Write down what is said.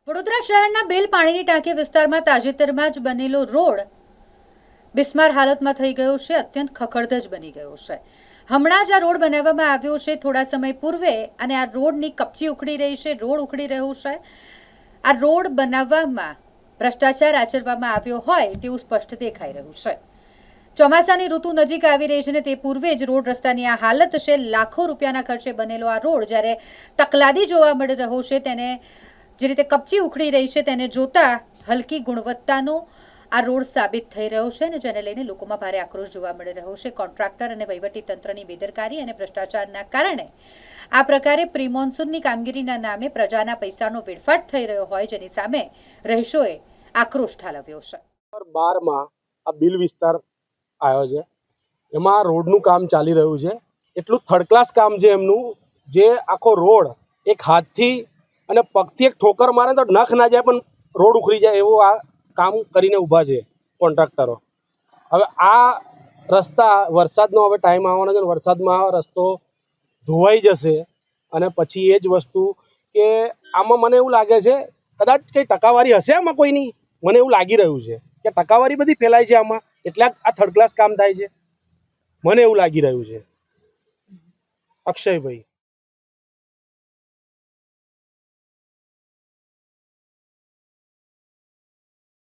વડોદરા શહેરના બેલ પાણીની ટાંકી વિસ્તારમાં તાજેતરમાં જ બનેલો રોડ બિસ્માર હાલતમાં થઈ ગયો છે, અત્યંત ખખડધજ બની ગયો છે। હમણાં જ આ રોડ બનાવવામાં આવ્યો છે થોડા સમય પૂર્વે, અને આ રોડની કપચી ઉખડી રહી છે, રોડ ઉખડી રહ્યો છે। આ રોડ બનાવવામાં ભ્રષ્ટાચાર આચરવામાં આવ્યો હોય તેવું સ્પષ્ટ દેખાઈ રહ્યું છે। ચોમાસાની ઋતુ નજીક આવી રહી છે ને તે પૂર્વે જ રોડ રસ્તાની આ હાલત છે। લાખો રૂપિયાના ખર્ચે બનેલો આ રોડ જ્યારે તકલાદી જોવા મળી રહ્યો છે, તેને જે રીતે કપચી ઉખડી રહી છે તેને જોતા હલકી ગુણવત્તાનો આ રોડ સાબિત થઈ રહ્યો છે, ને જેને લઈને લોકોમાં ભારે આક્રોશ જોવા મળી રહ્યો છે। કોન્ટ્રાક્ટર અને વહીવટી તંત્રની બેદરકારી અને ભ્રષ્ટાચારના કારણે આ પ્રકારે પ્રી મોન્સૂનની કામગીરીના નામે પ્રજાના પૈસાનો વેડફાટ થઈ રહ્યો હોય, જેની સામે રહીશોએ આક્રોશ ઠાલવ્યો છે। 12 આ બિલ વિસ્તાર આવ્યો છે, એમાં રોડનું કામ ચાલી રહ્યું છે। એટલું થર્ડ ક્લાસ કામ છે એમનું, જે આખો રોડ એક હાથથી અને પગથી એક ઠોકર મારે તો નખ ના જાય પણ રોડ ઉખડી જાય એવું આ કામ કરીને ઊભા છે કોન્ટ્રાક્ટરો। હવે આ રસ્તા વરસાદનો હવે ટાઈમ આવવાનો છે, વરસાદમાં આ રસ્તો ધોવાઈ જશે, અને પછી એ જ વસ્તુ કે આમાં મને એવું લાગે છે કદાચ કંઈ ટકાવારી હશે આમાં કોઈની, મને એવું લાગી રહ્યું છે કે ટકાવારી બધી ફેલાય છે આમાં, એટલે આ થર્ડ ક્લાસ કામ થાય છે, મને એવું લાગી રહ્યું છે। અક્ષયભાઈ।